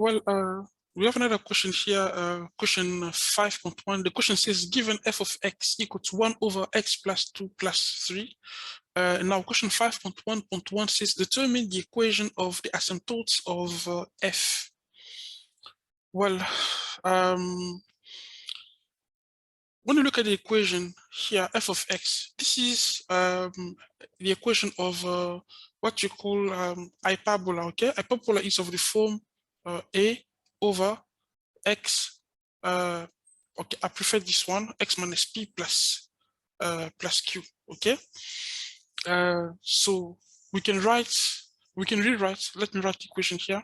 Well, we have another question here, question 5.1. The question says, given f of x equal to 1 over x plus 2 plus 3. Now, question 5.1.1 says, determine the equation of the asymptotes of f. Well, when you look at the equation here, f of x, this is the equation of what you call hyperbola, okay? Hyperbola is of the form a over x, okay, I prefer this one, x minus p plus q, okay? So we can rewrite, let me write the equation here.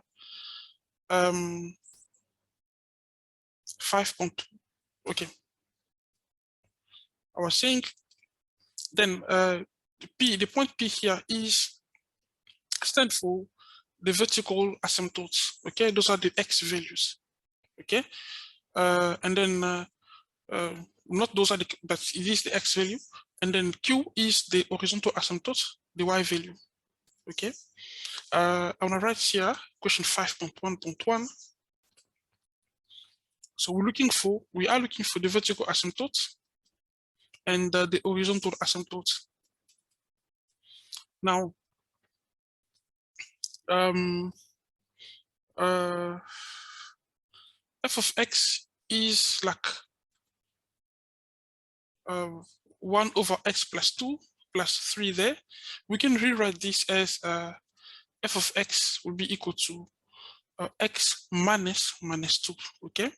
5. Okay. I was saying then the point P here is stand for the vertical asymptotes. Okay, those are the x values. Okay, and then not those are the, but it is the x value, and then Q is the horizontal asymptote, the y value. Okay, I want to write here question 5.1.1. So we are looking for the vertical asymptote and the horizontal asymptote. Now, f of x is like 1 over x plus 2 plus 3 there. We can rewrite this as f of x will be equal to x minus 2, okay?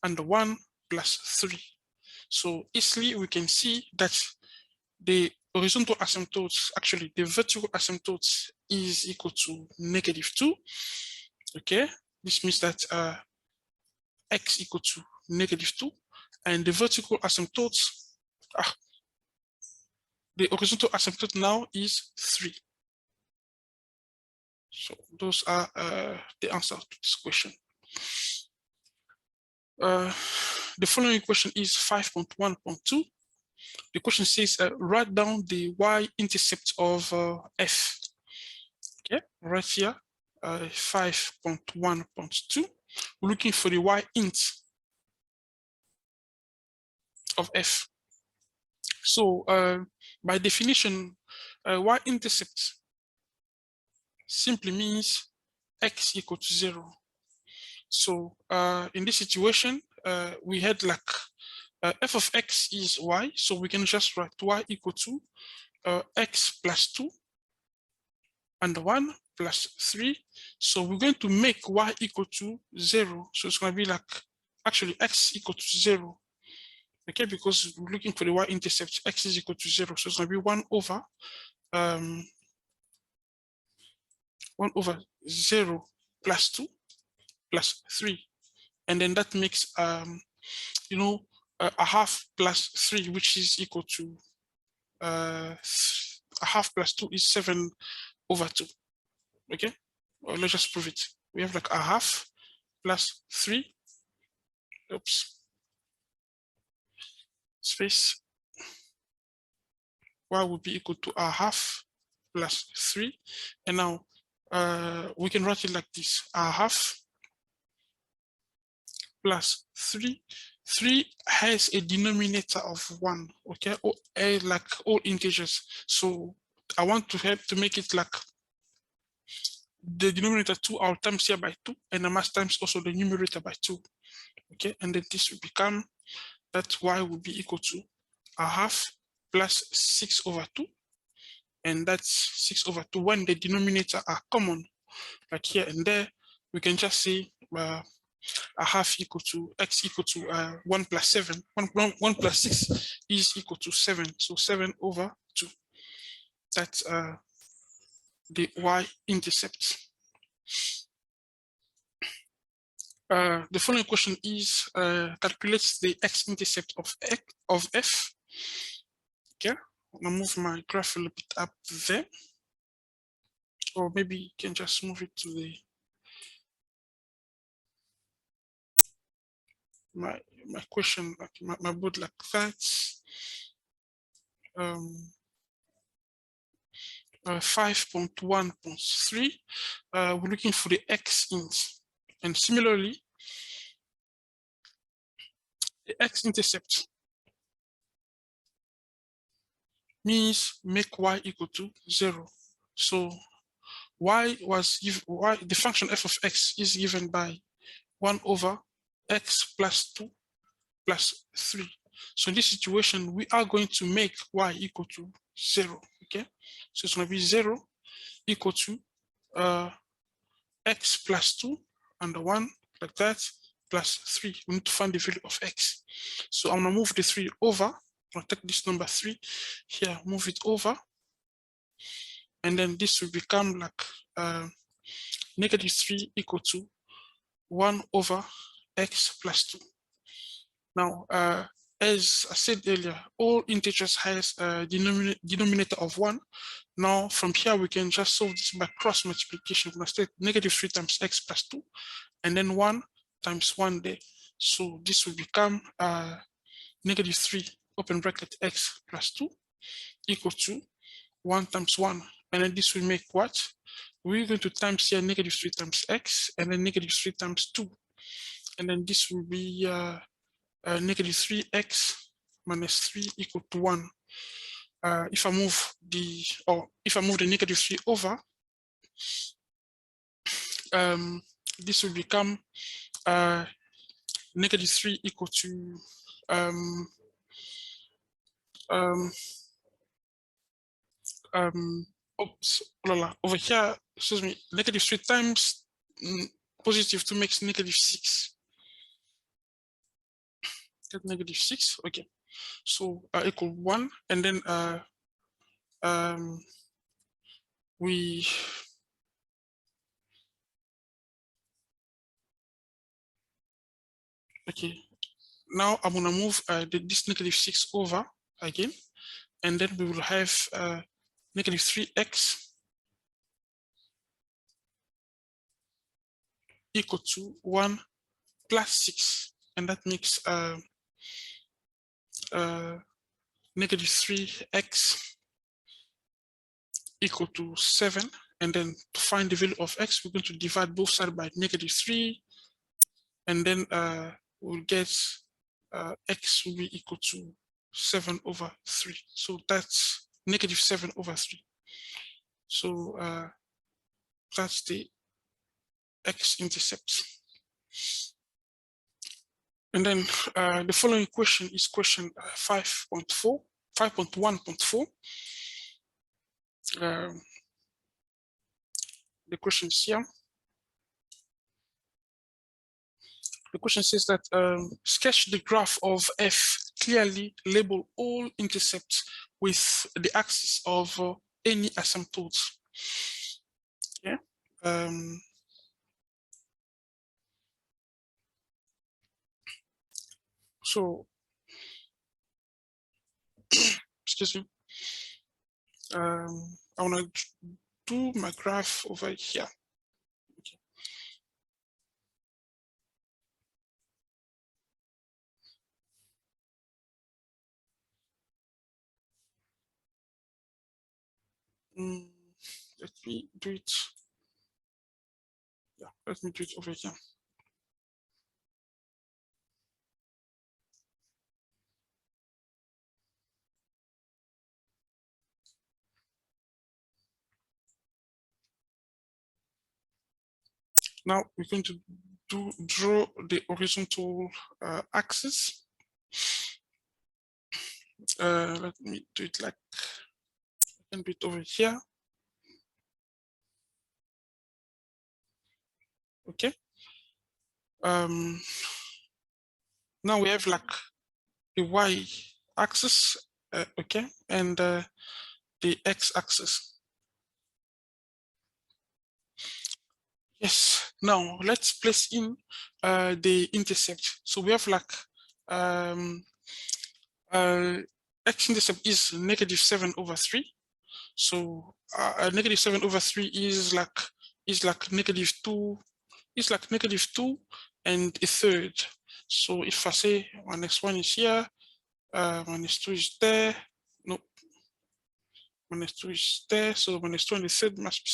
And 1 plus 3. So easily we can see that the horizontal asymptotes, actually the vertical asymptotes is equal to -2. Okay, this means that x equal to -2, and the vertical asymptotes, the horizontal asymptote now is 3. So those are the answers to this question. The following question is 5.1.2. The question says, write down the y-intercept of f. Okay, right here, 5.1.2. We're looking for the y-int of f. So by definition, y-intercept simply means x equal to 0. So in this situation, we had like f of x is y, so we can just write y equal to x plus 2 and 1 plus 3. So we're going to make y equal to 0. So it's going to be like actually x equal to 0. Okay, because we're looking for the y-intercept, x is equal to 0. So it's going to be 1 over 0 plus 2 plus 3. And then that makes, you know, a half plus 3, which is equal to a half plus 2 is 7 over 2. Okay, well, let's just prove it. We have like a half plus 3. Oops. Space. Y would be equal to a half plus 3. And now we can write it like this: a half plus 3. 3 has a denominator of 1, okay, or like all integers. So I want to help to make it like the denominator 2, I'll times here by 2, and I must times also the numerator by 2. Okay, and then this will become that y will be equal to a half plus 6 over 2, and that's 6 over 2. When the denominator are common, like here and there, we can just say a half equal to x equal to 1 plus 7. 1 plus 6 is equal to 7. So 7 over 2. That's the y-intercept. The following question is calculates the x-intercept of f. Okay, I'm gonna move my graph a little bit up there, or maybe you can just move it to the my question, like my board like that. 5.1.3. We're looking for the x-int. And similarly, the x-intercept means make y equal to 0. So y the function f of x is given by 1 over x plus 2 plus 3. So in this situation, we are going to make y equal to 0. Okay, so it's going to be 0 equal to x plus 2 and 1 like that plus 3. We need to find the value of x. So I'm going to move the 3 over. I'm going to take this number 3 here, move it over, and then this will become like negative 3 equal to 1 over x plus 2. Now, as I said earlier, all integers has a denominator of 1. Now, from here, we can just solve this by cross multiplication. We're going to state negative 3 times x plus 2, and then 1 times 1 there. So this will become negative 3, open bracket, x plus 2 equal to 1 times 1. And then this will make what? We're going to times here negative 3 times x, and then negative 3 times 2. And then this will be negative 3x minus 3 equal to 1. If I move the negative 3 over, this will become negative 3 equal to oops, over here, excuse me, negative 3 times positive 2 makes negative 6. Get negative 6, okay. So equal 1, and then okay, now I'm gonna move this negative 6 over again, and then we will have negative 3x equal to 1 plus 6, and that makes negative 3x equal to 7. And then to find the value of x, we're going to divide both sides by negative 3, and then we'll get x will be equal to 7 over 3. So that's negative 7 over 3. So that's the x-intercept. And then the following question is question 5.1.4. The question is here. The question says that sketch the graph of f, clearly label all intercepts with the axis of any asymptote. Yeah. So, excuse me. I want to do my graph over here. Okay. Let me do it. Yeah, let me do it over here. Now we're going to draw the horizontal axis. Let me do it like a bit over here. Okay. Now we have like the y-axis, okay, and the x-axis. Yes. Now let's place in the intercept. So we have like x-intercept is negative 7 over 3. So negative 7 over 3 is like negative 2. It's like negative 2 and a third. So if I say minus 1 is here, minus 2 is there. No, minus 2 is there. So minus 2 and a third must be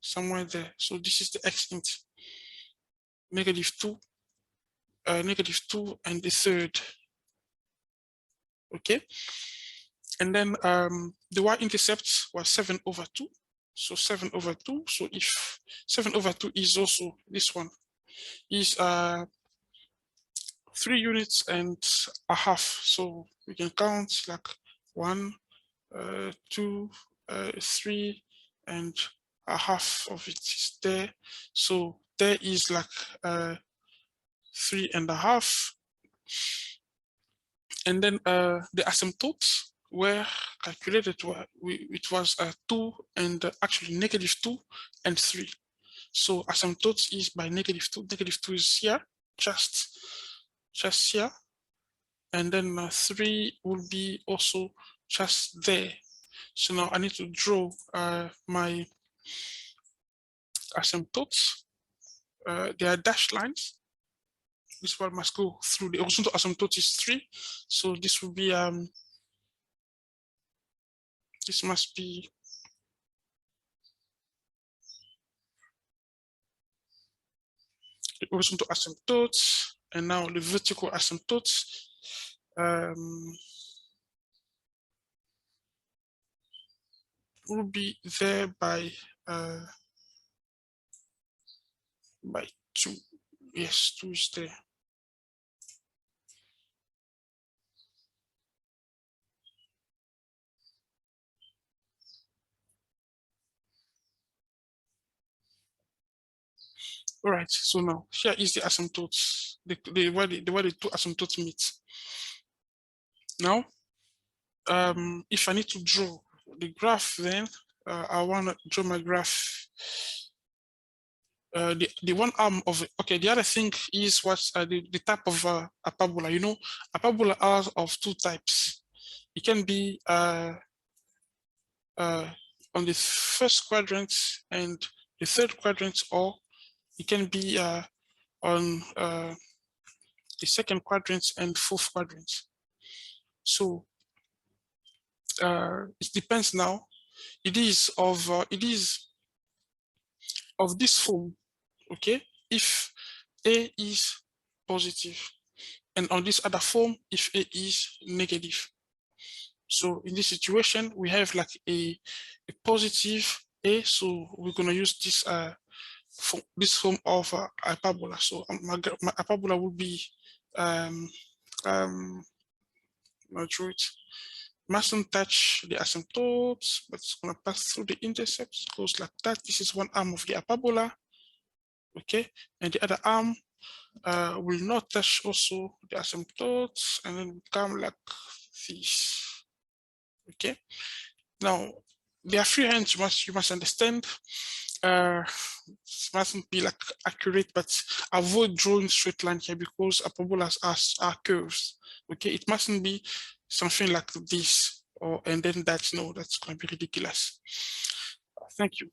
somewhere there. So this is the x-int. -2, -2, and the third. Okay, and then the y-intercept was 7/2. So 7/2. So if 7/2 is also this one, is 3 units and a half. So we can count like 1, 2, 3, and a half of it is there. So there is like 3.5. And then the asymptotes were calculated. It was 2 and actually -2 and 3. So asymptotes is by -2. -2 is here, just here. And then 3 will be also just there. So now I need to draw my asymptotes. They are dashed lines. This one must go through. The horizontal asymptote is 3. So this will be, this must be the horizontal asymptotes. And now the vertical asymptotes. Will be there by 2. Yes, 2 is there. All right, so now here is the asymptotes, where the two asymptotes meet. Now, if I need to draw the graph, then I want to draw my graph. The one arm of it. Okay, the other thing is what's the type of a parabola. You know, a parabola are of 2 types. It can be on the first quadrant and the third quadrant, or it can be on the second quadrant and fourth quadrant. So it depends now. It is of this form, okay? If A is positive, and on this other form, if A is negative. So in this situation, we have like a positive A. So we're gonna use this form of a parabola. So my parabola will be I'll draw it. Mustn't touch the asymptotes, but it's going to pass through the intercepts. It goes like that. This is one arm of the parabola. Okay, and the other arm will not touch also the asymptotes, and then come like this. Okay, now there are 3 hands you must understand. It mustn't be like accurate, but avoid drawing straight line here because parabolas are curves. Okay, it mustn't be something like this, and then that's going to be ridiculous. Thank you.